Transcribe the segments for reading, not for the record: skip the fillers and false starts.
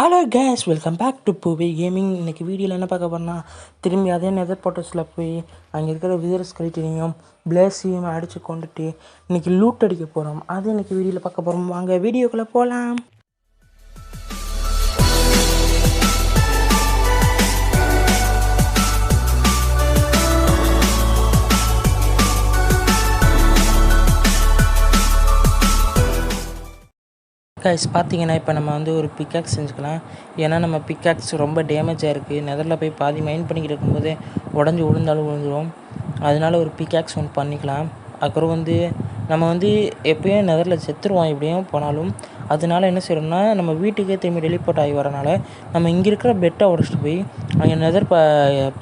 Hello guys, welcome back to Poovi gaming. இன்றைக்கி வீடியோவில் என்ன பார்க்க போகிறோன்னா, திரும்பி அதே நெதர் போர்ட்டல்ஸில் போய் அங்கே இருக்கிற விதர் ஸ்கெலிட்டனையும் பிளேஸையும் அடித்து கொண்டுட்டு இன்றைக்கி லூட் அடிக்க போகிறோம். அது இன்றைக்கி வீடியோவில் பார்க்க போகிறோம். வாங்க வீடியோக்குள்ளே போகலாம். கைஸ், பார்த்தீங்கன்னா இப்போ நம்ம வந்து ஒரு பிக்காக்ஸ் செஞ்சுக்கலாம். ஏன்னா நம்ம பிக்காக்ஸ் ரொம்ப டேமேஜாக இருக்குது. நெதரில் போய் பாதி மைண்ட் பண்ணிக்கிட்டு இருக்கும்போதே உடஞ்சி விழுந்தாலும் விழுந்துடும். அதனால ஒரு பிக்காக்ஸ் ஒன்று பண்ணிக்கலாம். அப்புறம் வந்து நம்ம வந்து எப்போயும் நெதரில் செத்துருவோம் எப்படியும் போனாலும். அதனால என்ன செய்யணும்னா, நம்ம வீட்டுக்கே திரும்பி டெலிபோர்ட் ஆகி வரனால நம்ம இங்கே இருக்கிற பெட்டை உடச்சிட்டு போய் அங்கே நெதர்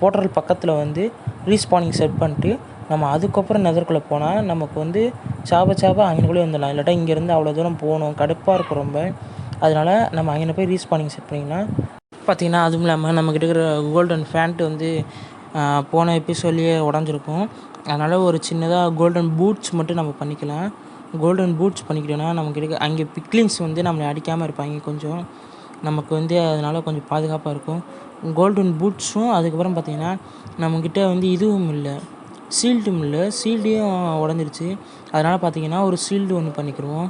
போர்ட்டல் பக்கத்தில் வந்து ரீஸ்பானிங் செட் பண்ணிட்டு நம்ம அதுக்கப்புறம் நெதருக்குள்ளே போனால் நமக்கு வந்து சாப அங்கேக்குள்ளே வந்துடலாம். இல்லாட்டா இங்கேருந்து அவ்வளோ தூரம் போகணும், கடுப்பாக இருக்கும் ரொம்ப. அதனால் நம்ம அங்கே போய் ரீஸ்பானிங் செட் பண்ணிக்கலாம். பார்த்திங்கன்னா அதுவும் இல்லாமல் நம்மக்கிட்ட இருக்கிற கோல்டன் ஃபேண்ட் வந்து போன எபிசோட்லேயே உடஞ்சிருக்கும். அதனால் ஒரு சின்னதாக கோல்டன் பூட்ஸ் மட்டும் நம்ம பண்ணிக்கலாம். கோல்டன் பூட்ஸ் பண்ணிக்கிட்டோன்னா நமக்கு அங்கே பிக்லிங்ஸ் வந்து நம்மளை அடிக்காமல் இருப்பாங்க. கொஞ்சம் நமக்கு வந்து அதனால் கொஞ்சம் பாதுகாப்பாக இருக்கும். கோல்டன் பூட்ஸும் அதுக்கப்புறம் பார்த்திங்கன்னா நம்மக்கிட்ட வந்து இதுவும் இல்லை, ஷீல்டும் இல்லை. ஷீல்டையும் உடஞ்சிருச்சு. அதனால் பார்த்திங்கன்னா ஒரு ஷீல்டு ஒன்று பண்ணிக்கிடுவோம்.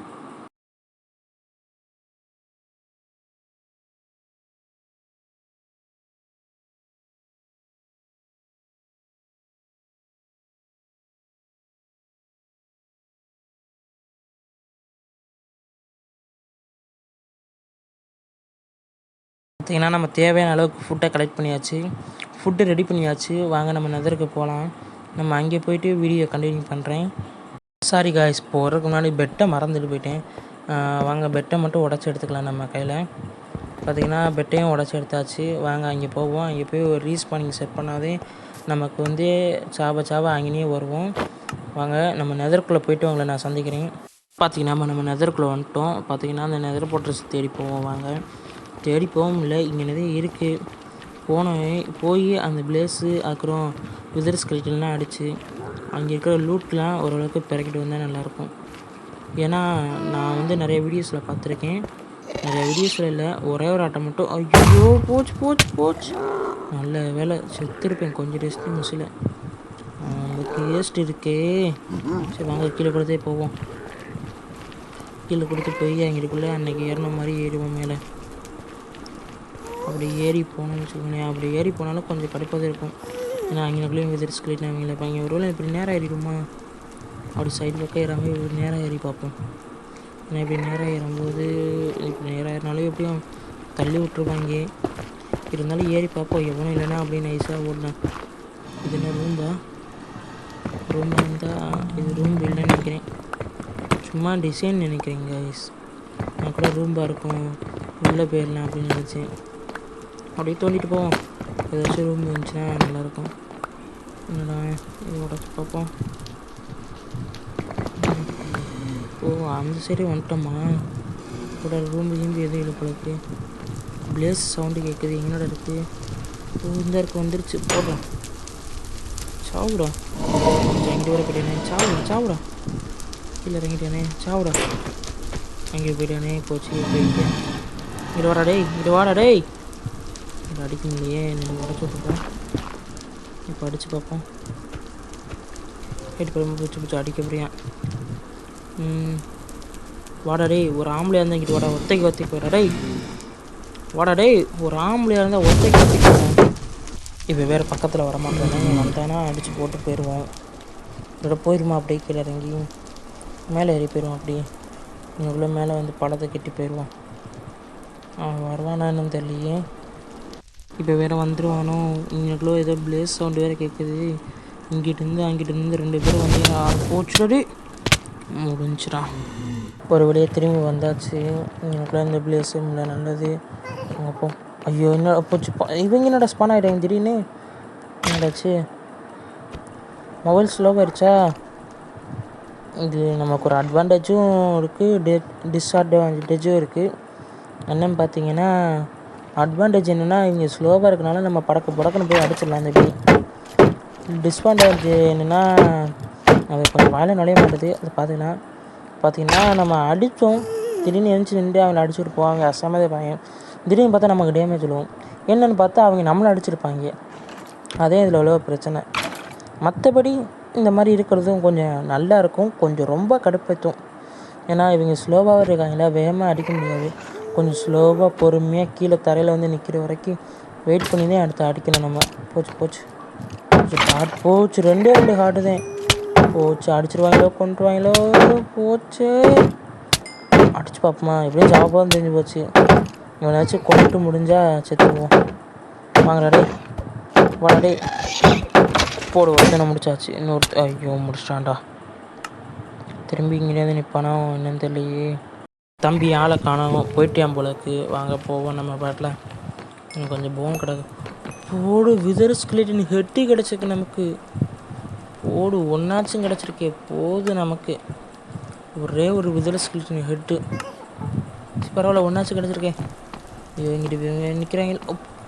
பார்த்திங்கன்னா நம்ம தேவையான அளவுக்கு ஃபுட்டை கலெக்ட் பண்ணியாச்சு, ஃபுட்டு ரெடி பண்ணியாச்சு. வாங்க நம்ம நெதருக்கு போகலாம். நம்ம அங்கே போய்ட்டு வீடியோ கண்டினியூ பண்ணுறேன். சாரி காய்ஸ், போகிறதுக்கு முன்னாடி பெட்டை மறந்துட்டு போயிட்டேன். வாங்க பெட்டை மட்டும் உடச்சி எடுத்துக்கலாம் நம்ம கையில். பார்த்திங்கன்னா பெட்டையும் உடச்சி எடுத்தாச்சு. வாங்க அங்கே போவோம். அங்கே போய் ஒரு ரீஸ்பானிங் செட் பண்ணாதே நமக்கு வந்து சாப அங்கேயே வருவோம். வாங்க நம்ம நெதருக்குள்ளே போய்ட்டு உங்களை நான் சந்திக்கிறேன். பார்த்திங்கன்னா நம்ம நெதருக்குள்ளே வந்துட்டோம். பார்த்திங்கன்னா அந்த நெதர் போர்ட்டல்ஸ் தேடி போவோம். வாங்க தேடி போகவும் இல்லை, இங்கே நிறைய இருக்குது. போய் அந்த பிளேஸு அப்புறம் விதர் ஸ்கெலிட்டன்லாம் அடித்து அங்கே இருக்கிற லூட்லாம் ஓரளவுக்கு பிறக்கிட்டு வந்தால் நல்லாயிருக்கும். ஏன்னா நான் வந்து நிறைய வீடியோஸில் பார்த்துருக்கேன். நிறைய வீடியோஸில் இல்லை, ஒரே ஒரு ஆட்டம் மட்டும் ஐயோ போச்சு. நல்ல வேலை செத்துருப்பேன் கொஞ்சம் டெஸ்ட்டு மிஸ்ஸில். நமக்கு வேஸ்ட் இருக்கே. சரி வாங்க கீழே கொடுத்தே போவோம். கீழே கொடுத்து போய் அங்கேக்குள்ளே அன்றைக்கி ஏறின மாதிரி ஏறிவோம் மேலே. அப்படி ஏறி போனோம்னு வச்சுக்கோங்களேன். அப்படி ஏறி போனாலும் கொஞ்சம் கடுப்பாக இருக்கும். ஏன்னா அங்கேக்குள்ளேயும் விதர் ஸ்கெலிட்டன் அவங்கள இருப்பாங்க. ஒரு வேளை இப்படி நேராக ஏறிடுமா, அப்படி சைடு பக்கம் ஏறாமல் இப்படி நேராக ஏறி பார்ப்போம். ஏன்னா இப்படி நேராக ஏறும்போது இப்படி நேராக ஏறினாலும் எப்படியும் தள்ளி விட்ருப்பாங்க. இருந்தாலும் ஏறி பார்ப்போம். எவனும் இல்லைன்னா அப்படி நைஸாக ஓடலாம். இது என்ன ரூம்பா இருந்தால் இது ரூம் இல்லைன்னு நினைக்கிறேன். சும்மா டிசைன் நினைக்கிறேங்க கைஸ். நான் கூட ரூம்பாக இருக்கும், உள்ளே போயிடலாம் அப்படின்னு நினச்சேன். அப்படியே தோண்டிட்டு போவோம். ஏதாச்சும் ரூம் இருந்துச்சுன்னா நல்லாயிருக்கும். என்னடா இது உடச்சி பார்ப்போம். அந்த சைடு வந்துட்டோமா? கூட ரூம் எதுவும் இழுப்பளவுக்கு பிளேஸ் சவுண்டு கேட்குது. எங்கடா இருக்குது? இந்த இருக்கு, வந்துருச்சு. போடுறோம். சாவுடா. எங்கிட்ட வர போயிட்டானே. சாவுடா. கீழே இறங்கிட்டானே. சாவுடா. அங்கே போயிட்டானே. போச்சு. போயிட்டேன். இங்கே வாடா டேய். அடிக்க முடியலையே. நீங்கள் உடச்சி விட்டுருக்கோம். இப்போ அடித்து பார்ப்போம். கேட்டு போய் பிடிச்சி அடிக்க போறியான். வாடா டேய். ஒரு ஆம்பளையாக இருந்தால் இங்கிட்டு வாடா. ஒத்தைக்கு போயிடா டேய். வாடா டேய். ஒரு ஆம்பளையாக இருந்தால் ஒத்தைக்கு போவோம். இப்போ வேறு பக்கத்தில் வரமாட்டேன்னா வந்தானா அடித்து போட்டு போயிடுவோம். இதோட போயிடுமா அப்படியே கீழே இறங்கி மேலே ஏறி போயிடுவோம். அப்படி இங்குள்ளே மேலே வந்து படத்தை கட்டி போயிடுவோம். வருவானான்னு தெரியலையே. இப்போ வேறு வந்துடுவானோ. இங்கேக்குள்ளே ஏதோ பிளேஸ் சவுண்டு வேறு கேட்குது. அங்கிட்டிருந்து 2 பேரும் வந்து போச்சுடி முடிஞ்சிடா. ஒரு வழியாக திரும்பி வந்தாச்சு. இங்கேக்குள்ளே இந்த பிளேஸும் இல்லை. நல்லது. அப்போ ஐயோ என்ன போச்சு. இவங்க என்னடா ஸ்பான் ஆகிட்டாங்க திடீர்னு. என்னடாச்சு? மொபைல் ஸ்லோவாகிடுச்சா? இது நமக்கு ஒரு அட்வான்டேஜும் இருக்குது, டிஸ்அட்வான்டேஜும் இருக்குது. என்னன்னு பார்த்தீங்கன்னா, அட்வான்டேஜ் என்னென்னா இங்கே ஸ்லோவாக இருக்கனால நம்ம படக்குன்னு போய் அடிச்சிடலாம். அந்த இப்படி டிஸ்அட்வான்டேஜ் என்னென்னா அது கொஞ்சம் வாயில நுழைய மாட்டேது. அது பார்த்தீங்கன்னா நம்ம அடித்தோம், திடீர்னு எழுந்துச்சி நின்று அவனை அடிச்சுட்டு போவாங்க. அசாமதே பையன் திடீர்னு பார்த்தா நமக்கு டேமேஜ் விழுவும். என்னென்னு பார்த்தா அவங்க நம்மளை அடிச்சிருப்பாங்க. அதே இதில் உள்ள பிரச்சனை. மற்றபடி இந்த மாதிரி இருக்கிறதும் கொஞ்சம் நல்லா இருக்கும், கொஞ்சம் ரொம்ப கடுப்பேற்றும். ஏன்னா இவங்க ஸ்லோவாக இருக்காங்களா, வேகமாக அடிக்க முடியாது. கொஞ்சம் ஸ்லோவாக பொறுமையாக கீழே தரையில் வந்து நிற்கிற வரைக்கும் வெயிட் பண்ணி தான் அடுத்து அடிக்கணும் நம்ம. போச்சு போச்சு போச்சு ஹார்ட் போச்சு, 2 ஹார்ட்டு தான் போச்சு. அடிச்சிருவாங்களோ கொண்டுருவாங்களோ, போச்சு. அடிச்சு பார்ப்போமா, எப்படியும் ஜாபாக தெரிஞ்சு போச்சு. இவனாச்சும் கொண்டு முடிஞ்சால் செத்துருவோம். வாங்கடா டே, வாடா டே, போடு. ஒருத்தனை முடிச்சாச்சு. ஐயோ முடிச்சிட்டான்டா. திரும்பி இங்கேருந்து நிற்பானா என்னன்னு தெரியலையே. தம்பி ஆளை காணாமல் போயிட்டியான் போலக்கு. வாங்க போவோம் நம்ம பாட்டில். இன்னும் கொஞ்சம் போன் கிடக்கு. போடு விதர் ஸ்கெலிட்டன் ஹெட்டி கிடச்சிருக்கு நமக்கு. போடு ஒன்றாச்சும் கிடச்சிருக்கே, போது நமக்கு. ஒரே ஒரு விதர் ஸ்கெலிட்டன் ஹெட்டு. பரவாயில்ல, ஒன்றாச்சும் கிடச்சிருக்கேன். ஐயோ இங்கிட்டு நிற்கிறாங்க.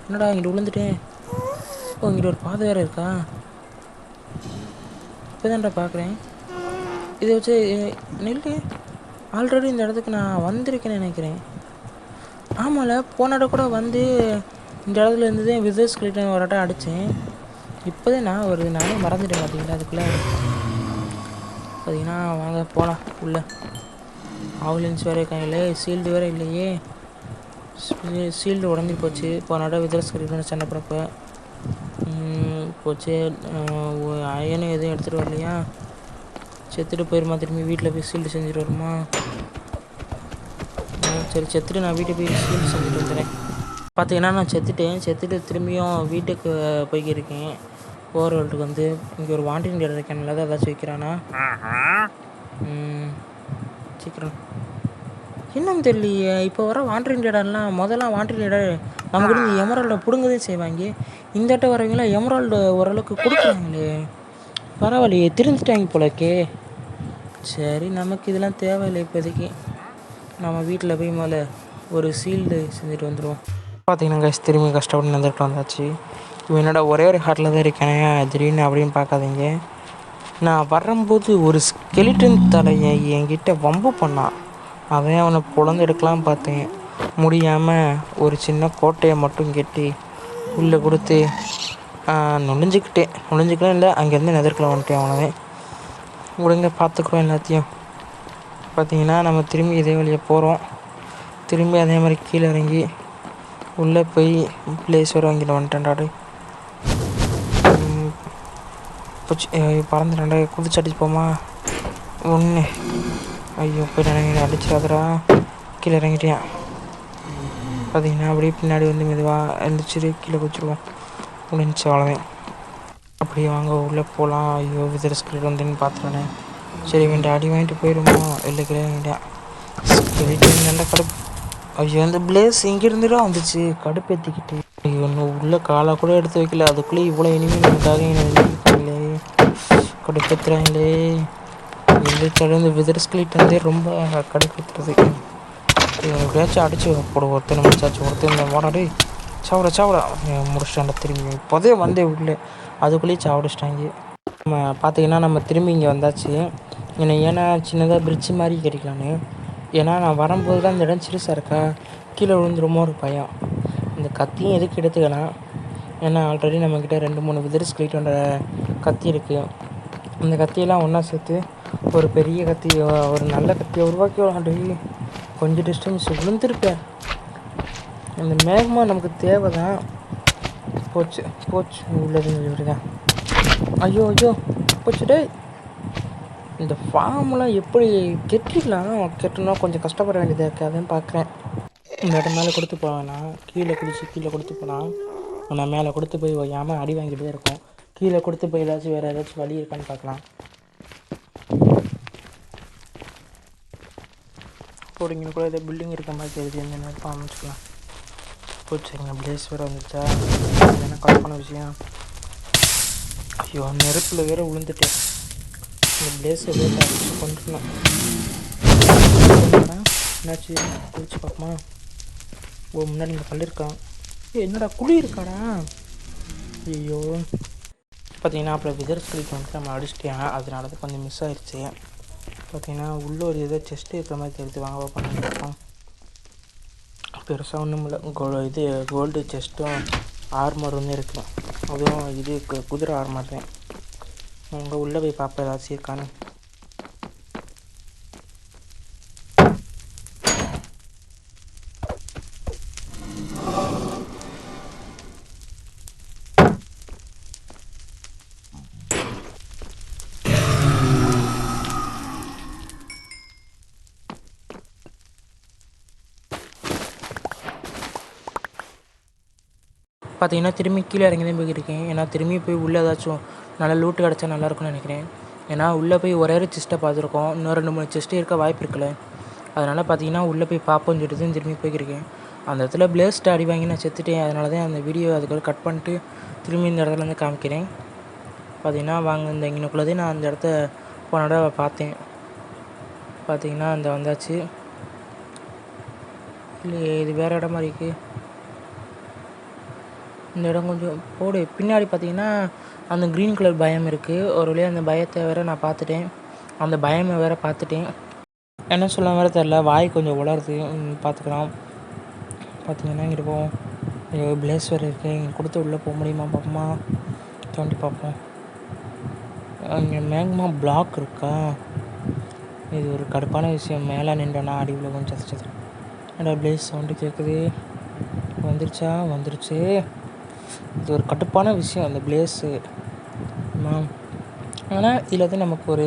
என்னடா இங்கிட்டு விழுந்துட்டேன். ஓ இங்கிட்ட ஒரு பாதை வேறு இருக்கா. இப்போ தான்டா பார்க்குறேன். இதை வச்சு நெல் ஆல்ரெடி இந்த இடத்துக்கு நான் வந்திருக்கேன்னு நினைக்கிறேன். ஆமாம்ல, போன இடம் கூட வந்து இந்த இடத்துல இருந்து தான் விதர் ஸ்கெலிட்டன் ஒரு இடம் அடித்தேன். இப்போ தான் நான் வருது, நானே மறந்துட்டேன். பார்த்தீங்களா அதுக்குள்ளே பார்த்தீங்கன்னா. வாங்க போகலாம் உள்ளே. ஆவுலன்ஸ் வேறு இருக்காங்களே, சீல்டு வேறு இல்லையே. சீல்டு உடஞ்சி போச்சு. போன இடம் விதர் ஸ்கெலிட்டன் சண்டை போகிறப்ப போச்சு. அயனும் எதுவும் எடுத்துகிட்டு வரலையா, செத்துட்டு போயிருமா. திரும்பி வீட்டில் போய் சீல்டு செஞ்சுட்டு வருமா. சரி செத்துட்டு நான் வீட்டுக்கு போய் சீல்டு செஞ்சுட்டு வந்துடுறேன். பார்த்தீங்கன்னா நான் செத்துட்டு திரும்பியும் வீட்டுக்கு போய்க்கிருக்கேன். போகிற வேல்ட்டுக்கு வந்து இங்கே ஒரு வாண்டிங் டேட் இருக்கேன். நல்லா தான் ஏதாச்சும் வைக்கிறானா சீக்கிரம். என்னன்னு தெரியலையே, இப்போ வர வாண்டரிங் டேடாலாம் முதல்லாம் வாண்டரிங் டேடா நமக்கு இந்த எமரால்டை பிடுங்கதே செய்வாங்க. இந்த இடத்த வரவங்களாம் எமரால்டு ஓரளவுக்கு கொடுக்குறாங்களே, பரவாயில்லையே, தெரிஞ்சுட்டாங்க போலக்கே. சரி நமக்கு இதெல்லாம் தேவையில்லை இப்போதைக்கு. நம்ம வீட்டில் போய் முதல்ல ஒரு சீல்டு செஞ்சுட்டு வந்துடுவோம். பார்த்தீங்கன்னா கைஸ், திரும்பி கஷ்டப்பட்டு வந்துட்டு வந்தாச்சு. இவன் என்னோட ஒரே ஒரு ஹார்ட்டில் தான் இருக்கேன் திடீர்னு அப்படின்னு பார்க்காதீங்க. நான் வரும்போது ஒரு ஸ்கெலிட்டன் தலையை என்கிட்ட வம்பு பண்ணான். அவன் அவனை பொழந்து எடுக்கலாம் பார்த்தேன், முடியாமல் ஒரு சின்ன கோட்டையை மட்டும் கட்டி உள்ளே கொடுத்து நுழைஞ்சிக்கலாம். இல்லை அங்கேருந்து நெதர்க்கில் வந்துட்டேன். அவனவே விடுங்க, பார்த்துக்குறோம் எல்லாத்தையும். பார்த்தீங்கன்னா நம்ம திரும்பி இதே வழியாக போகிறோம். திரும்பி அதே மாதிரி கீழே இறங்கி உள்ளே போய் பிளேஸ் வர வாங்கிட்டு வந்துட்டேன்டாடு. பறந்துட்டாண்டா, குதிச்சு அடிச்சுப்போமா ஒன்று. ஐயோ போய் அடிச்சிடாதடா. கீழே இறங்கிட்டேன். பார்த்தீங்கன்னா அப்படியே பின்னாடி வந்து மெதுவாக எழுந்திரிச்சிட்டு கீழே குதிச்சிடுவோம். முடிஞ்சு அவ்வளோதான். அப்படியே வாங்க உள்ளே போகலாம். ஐயோ விதர் ஸ்கெலிட்டன் வந்துன்னு பார்த்துட்டானே. சரி வேண்டாம், அடி வாங்கிட்டு போயிடுமோ. இல்லை கீழே வேண்டாம். ஸ்கெலிட்டன் நல்லா கடுப்பு. ஐயோ அந்த பிளேஸ் இங்கேருந்துதான் வந்துச்சு, கடுப்பேற்றிக்கிட்டு. ஐயோ இன்னும் உள்ளே காலை கூட எடுத்து வைக்கல, அதுக்குள்ளே இவ்வளோ இனிமேல் நமக்காக என்ன கடுப்பேற்றுறாங்களே. இந்த விதர் ஸ்கெலிட்டன் ரொம்ப கடுப்பேற்றுறது. எப்படியாச்சும் அடிச்சு போடுவோம். ஒருத்தனை முடிச்சாச்சு. ஒருத்தர் இந்த வாடாடி சாவடா முடிச்சிட்டாண்ட. திரும்பி இப்போதே வந்தே உள்ளே, அதுக்குள்ளேயே சாவடிச்சிட்டாங்க. நம்ம பார்த்தீங்கன்னா நம்ம திரும்பி இங்கே வந்தாச்சு. ஏன்னா சின்னதாக பிரிட்ஜு மாதிரி கிடைக்கலான்னு. ஏன்னா நான் வரும்போது தான் இந்த இடம் சிறுசாக இருக்கா, கீழே விழுந்துருமோ ஒரு பயம். இந்த கத்தியும் எதுக்கு எடுத்துக்கலாம், ஏன்னா ஆல்ரெடி நம்மக்கிட்ட 2-3 விதர் ஸ்கெலிட்டனோட கத்தி இருக்குது. அந்த கத்தியெல்லாம் ஒன்றா சேர்த்து ஒரு பெரிய கத்தி, ஒரு நல்ல கத்தியை உருவாக்கி விளாண்டு கொஞ்சம் டிஸ்டன்ஸ் விழுந்துருப்பேன். அந்த மேகமாக நமக்கு தேவை தான். போச்சு உள்ளதுன்னு சொல்லிதான். ஐயோ போச்சு டே. இந்த ஃபார்ம்லாம் எப்படி கெட்டணும்னா கொஞ்சம் கஷ்டப்பட வேண்டியதாக இருக்குது. அதான் பார்க்குறேன். இந்த இடம் மேலே கொடுத்து போவேன்னா கீழே கொடுத்து போனால் நான் மேலே கொடுத்து போய் ஓயாமல் அடி வாங்கிட்டு தான் இருக்கும். கீழே கொடுத்து போய் வேறு ஏதாச்சும் வழி இருக்கான்னு பார்க்கலாம். போடுங்க கூட ஏதோ பில்டிங் இருக்க மாதிரி தெரியுது. இந்த நேரம் அமைச்சுக்கலாம். போச்சுங்க, பிளேஸ் வேறு வந்துச்சா, என்ன கஷ்டமான விஷயம். ஐயோ நெருப்பில் வேறு விழுந்துட்டேன். இந்த பிளேஸை வேறு அடிச்சு கொண்டுருணும். என்னாச்சு குளிச்சு பார்ப்போமா. முன்னாடி இங்கே கல்லிருக்கான். என்னடா குழி இருக்காடா. ஐயோ பார்த்தீங்கன்னா அப்புறம் விதர் ஸ்கெலிட்டன் வந்துட்டு நம்ம அடிச்சிட்டேன். அதனால தான் கொஞ்சம் மிஸ் ஆகிடுச்சு. பார்த்தீங்கன்னா உள்ளே ஒரு ஏதோ செஸ்ட்டு இருக்கிற மாதிரி தெரியுது. வாங்க பார்ப்போம். பெருசாக ஒன்றும் இல்லை. இது கோல்டு செஸ்ட்டும் ஆர்மர் வந்து இருக்குது. அதுவும் இது குதிரை ஆர்மர் தான். அங்கே உள்ளே போய் பார்ப்பேன் ஏதாச்சும் இருக்கான்னு. பார்த்தீங்கன்னா திரும்பி கீழே இறங்கி தான் போயிருக்கேன். ஏன்னா திரும்பி போய் உள்ளே ஏதாச்சும் நல்லா லூட்டு கிடச்சா நல்லாயிருக்கும்னு நினைக்கிறேன். ஏன்னா உள்ளே போய் ஒரே ஒரு செஸ்ட்டை பார்த்துருக்கோம். இன்னும் 2-3 செஸ்ட்டு இருக்க வாய்ப்பு இருக்குல்ல. அதனால் பார்த்தீங்கன்னா உள்ளே போய் பார்ப்போம்னு சொல்லிட்டு தான் திரும்பி போயிருக்கேன். அந்த இடத்துல பிளேஸ்ட் அடி வாங்கி நான் செத்துட்டேன். அதனால தான் அந்த வீடியோ அதுக்கு கட் பண்ணிட்டு திரும்பி இந்த இடத்துல வந்து காமிக்கிறேன். பார்த்தீங்கன்னா வாங்க இந்த இங்கனுக்குள்ளதே நான் அந்த இடத்த போன தடவை பார்த்தேன். பார்த்தீங்கன்னா அந்த வந்தாச்சு. இல்லையே, இது வேறு இடம் மாதிரி இருக்குது. இந்த இடம் கொஞ்சம் போடு. பின்னாடி பார்த்தீங்கன்னா அந்த க்ரீன் கலர் பயம் இருக்குது. ஒரு வழியாக அந்த பயத்தை வேறு நான் பார்த்துட்டேன். அந்த பயமை வேறு பார்த்துட்டேன். என்ன சொல்ல வேறு தெரில, வாய் கொஞ்சம் உலருது. பார்த்துக்கலாம். பார்த்தீங்கன்னா இங்கிட்டு போவோம். பிளேஸ் வேறு இருக்குது. இங்கே கொடுத்து உள்ளே போக முடியுமா பார்ப்போமா, தோண்டி பார்ப்போம். இங்கே மேக்மா பிளாக் இருக்கா? இது ஒரு கடுப்பான விஷயம். மேலே நின்றோன்னா அடி உள்ள கொஞ்சம் சத்து என்னடா பிளேஸ் சவுண்டு கேட்குது. வந்துருச்சு. இது ஒரு கடுப்பான விஷயம் அந்த பிளேஸு. ஆனால் இதில் வந்து நமக்கு ஒரு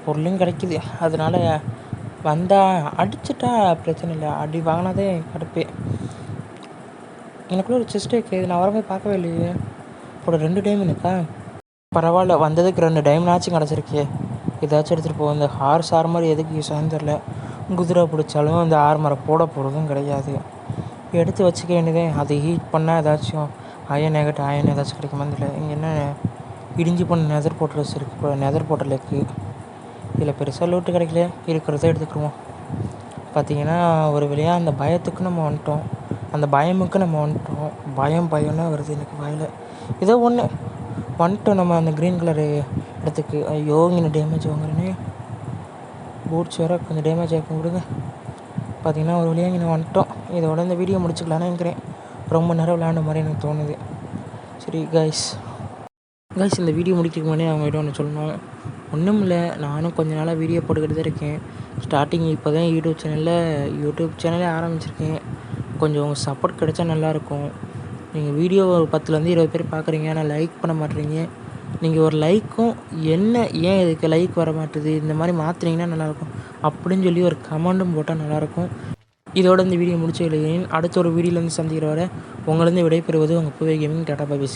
பொருளும் கிடைக்கிது. அதனால் வந்தால் அடிச்சிட்டா பிரச்சனை இல்லை. அடி வாங்கினதே கடுப்பே. எனக்குள்ள ஒரு செஸ்ட் இருக்குது. நான் வரவே பார்க்கவே இல்லையே. இப்போ 2 டைம் இருக்கா? பரவாயில்ல, வந்ததுக்கு 2 டைம்னாச்சும் கிடச்சிருக்கே. ஏதாச்சும் எடுத்துகிட்டு போவோம். இந்த ஹார்ஸ் ஆர்மர் எதுக்கு யூஸ் ஆகுன்னு தெரில. குதிரை பிடிச்சாலும் இந்த ஆர்மரை போட போகிறதும் கிடையாது. எடுத்து வச்சுக்க வேண்டியதே. அது ஹீட் பண்ணால் ஏதாச்சும் அயன் ஏதாச்சும் கிடைக்குமான்னு தெரியல. இங்கே என்ன இடிஞ்சு போன நெதர் போர்ட்டல்ஸ் இருக்குது. இப்போ நெதர் போர்ட்டல் இருக்குது. இதில் பெருசாக லூட்டு கிடைக்கல. இருக்கிறத எடுத்துக்கிடுவோம். பார்த்திங்கன்னா ஒரு வழியாக அந்த பயத்துக்கு நம்ம வந்துட்டோம். அந்த பயமுக்கு நம்ம வந்துட்டோம். பயம்னா வருது எனக்கு வாயில். ஏதோ ஒன்று வந்துட்டோம் நம்ம அந்த க்ரீன் கலரு இடத்துக்கு. ஐயோ, இங்கே டேமேஜ் வாங்குறேனே. பூட்ஸ் வேறு கொஞ்சம் டேமேஜ் ஆகிக்கும் விடுங்க. பார்த்திங்கன்னா ஒரு வழியாக இங்கே வந்துட்டோம். இதோட இந்த வீடியோ முடிச்சுக்கலான்னு நினைக்கிறேன். ரொம்ப நேரம் விளையாண்ட மாதிரி எனக்கு தோணுது. சரி கைஸ், இந்த வீடியோ முடிக்கிறதுக்கு முன்னாடி அவங்ககிட்ட ஒன்று சொல்லணும். ஒன்றும் இல்லை, நானும் கொஞ்ச நாளாக வீடியோ போட்டுக்கிட்டு தான் இருக்கேன். ஸ்டார்டிங் இப்போ தான் யூடியூப் சேனலே ஆரம்பிச்சிருக்கேன். கொஞ்சம் உங்கள் சப்போர்ட் கிடைச்சா நல்லாயிருக்கும். நீங்கள் வீடியோ 10-20 பேர் பார்க்குறீங்க, ஆனால் லைக் பண்ண மாட்டேறீங்க. நீங்கள் ஒரு லைக்கும் ஏன் இதுக்கு லைக் வர மாட்டுது, இந்த மாதிரி மாற்றுனீங்கன்னா நல்லாயிருக்கும் அப்படின்னு சொல்லி ஒரு கமெண்ட்டும் போட்டால் நல்லாயிருக்கும். இதோட இந்த வீடியோ முடிச்சுக்கிறேன். அடுத்த ஒரு வீடியோலேருந்து சந்திக்கிற வரை உங்களிருந்து விடைபெறுவது உங்கள் புதிய கேமிங். Tata bye by.